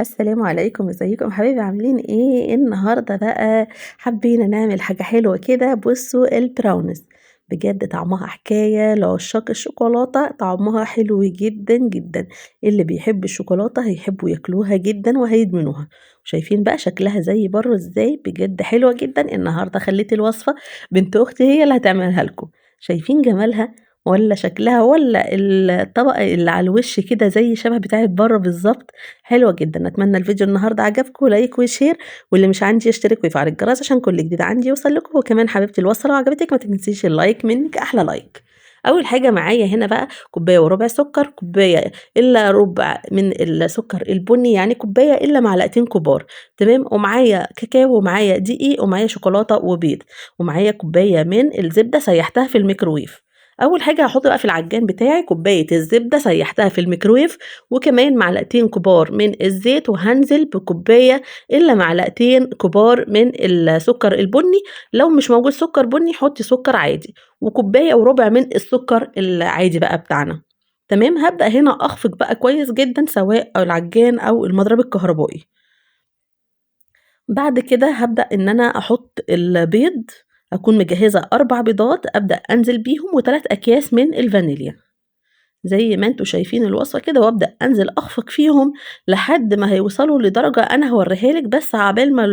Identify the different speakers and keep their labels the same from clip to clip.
Speaker 1: السلام عليكم، ازيكم حبايبي عاملين ايه؟ النهارده بقى حبينا نعمل حاجة حلوة كده. بصوا البراونيز بجد طعمها حكاية، لعشاق الشوكولاتة طعمها حلو جدا جدا. اللي بيحب الشوكولاتة هيحبوا ياكلوها جدا وهيدمنوها. شايفين بقى شكلها زي بره ازاي؟ بجد حلوة جدا. النهارده خليت الوصفة بنت اختي هي اللي هتعملها لكم. شايفين جمالها ولا شكلها ولا الطبقة اللي على الوش كده زي شبه بتاعت بره بالظبط؟ حلوة جدا. اتمنى الفيديو النهارده عجبكم، لايك وشير، واللي مش عندي يشترك ويفعل الجرس عشان كل جديد عندي يوصل لكم. وكمان حبيبتي الوصفه لو عجبتك ما تنسيش اللايك، منك احلى لايك. اول حاجه معايا هنا بقى كوبايه وربع سكر، كوبايه الا ربع من السكر البني، يعني كوبايه الا معلقتين كبار. تمام. ومعايا كاكاو، ومعايا دقيق، ومعايا شوكولاته وبيض، ومعايا كوبايه من الزبده سيحتها في الميكروويف. اول حاجه هحط بقى في العجان بتاعي كوبايه الزبده سيحتها في الميكروويف، وكمان معلقتين كبار من الزيت، وهنزل بكوبايه الا معلقتين كبار من السكر البني. لو مش موجود سكر بني حطي سكر عادي، وكوبايه وربع من السكر العادي بقى بتاعنا. تمام. هبدا هنا اخفق بقى كويس جدا سواء العجان او المضرب الكهربائي. بعد كده هبدا ان انا احط البيض. اكون مجهزه 4 بيضات ابدا انزل بيهم، و3 اكياس من الفانيليا زي ما انتوا شايفين الوصفة كده، وابدأ انزل اخفق فيهم لحد ما هيوصلوا لدرجة انا هوريها لك. بس عبال ما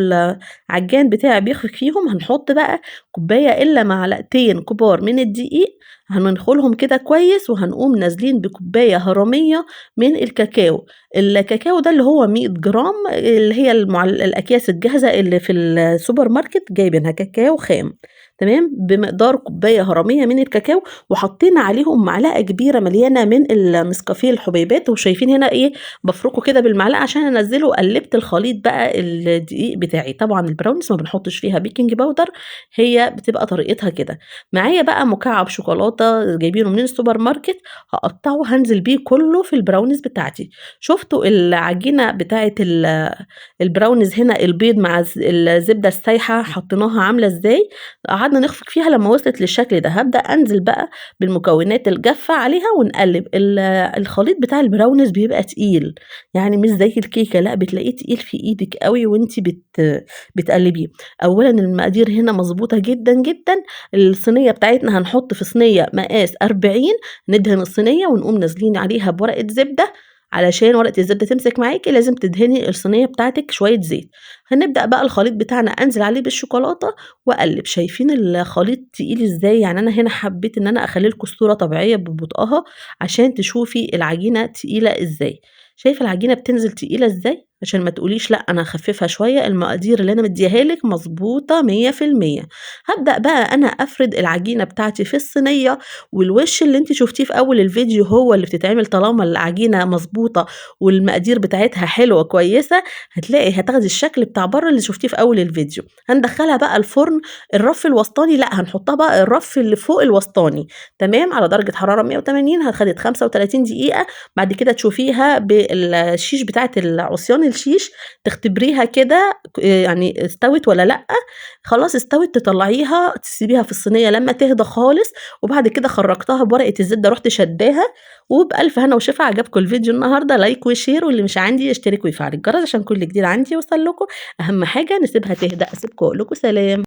Speaker 1: العجان بتاعي بيخفق فيهم هنحط بقى كوباية الا معلقتين كبار من الدقيق، هننخلهم كده كويس، وهنقوم نازلين بكوباية هرمية من الكاكاو. الكاكاو ده اللي هو 100 جرام، اللي هي الأكياس الجاهزة اللي في السوبر ماركت جايبينها كاكاو خام. تمام. بمقدار كوباية هرمية من الكاكاو، وحطينا عليهم معلقة كبيرة مليانة من النسكافيه الحبيبات. وشايفين هنا ايه؟ بفركه كده بالمعلقة عشان انزله. قلبت الخليط بقى الدقيق بتاعي. طبعا البراونيز ما بنحطش فيها بيكنج باودر، هي بتبقى طريقتها كده. معايا بقى مكعب شوكولاتة جايبينه من السوبر ماركت، هقطعه هنزل بيه كله في البراونيز بتاعتي. شفتوا العجينة بتاعت البراونيز هنا؟ البيض مع الزبدة السايحة حطيناها عاملة ازاي؟ قعدنا نخفق فيها لما وصلت للشكل ده. هبدأ انزل بقى بالمكونات الجافة عليها ونقلب. الخليط بتاع البراونيز بيبقى تقيل، يعني مش زي الكيكة، لا بتلاقيه تقيل في ايدك قوي وانتي بتقلبيه. اولا المقادير هنا مظبوطة جدا جدا. الصينية بتاعتنا هنحط في صينية مقاس 40، ندهن الصينية ونقوم نازلين عليها بورقة زبدة. علشان ورقة الزبدة تمسك معاكي لازم تدهني الصينية بتاعتك شوية زيت. هنبدأ بقى الخليط بتاعنا انزل عليه بالشوكولاتة واقلب. شايفين الخليط تقيل ازاي؟ يعني انا هنا حبيت ان انا اخلي لكم الصورة طبيعية ببطئها عشان تشوفي العجينة تقيلة ازاي. شايفه العجينة بتنزل تقيلة ازاي؟ عشان ما تقوليش لا انا هخففها شوية. المقادير اللي انا مديها لك مظبوطة 100%. هبدأ بقى انا افرد العجينة بتاعتي في الصينية، والوش اللي انت شفتيه في اول الفيديو هو اللي بتتعمل. طالما العجينة مظبوطة والمقادير بتاعتها حلوة كويسة، هتاخدي الشكل بتاع بره اللي شفتيه في اول الفيديو. هندخلها بقى الفرن. الرف الوسطاني لا، هنحطها بقى الرف اللي فوق الوسطاني. تمام. على درجة حرارة 180. هتاخدت 35 دقيقة. بعد كده تشوفيها بالشيش بتاعت العصيان الشيش، تختبريها كده يعني استوت ولا لا. خلاص استوت، تطلعيها تسيبيها في الصينية لما تهدى خالص. وبعد كده خرجتها بورقة الزبدة، رحت شداها. وبألف هنا وشفا. عجبكم الفيديو النهارده؟ لايك وشير، واللي مش عندي يشترك ويفعل الجرس عشان كل جديد عندي يوصل لكم. اهم حاجة نسيبها تهدى. اسيبكم اقول لكم سلام.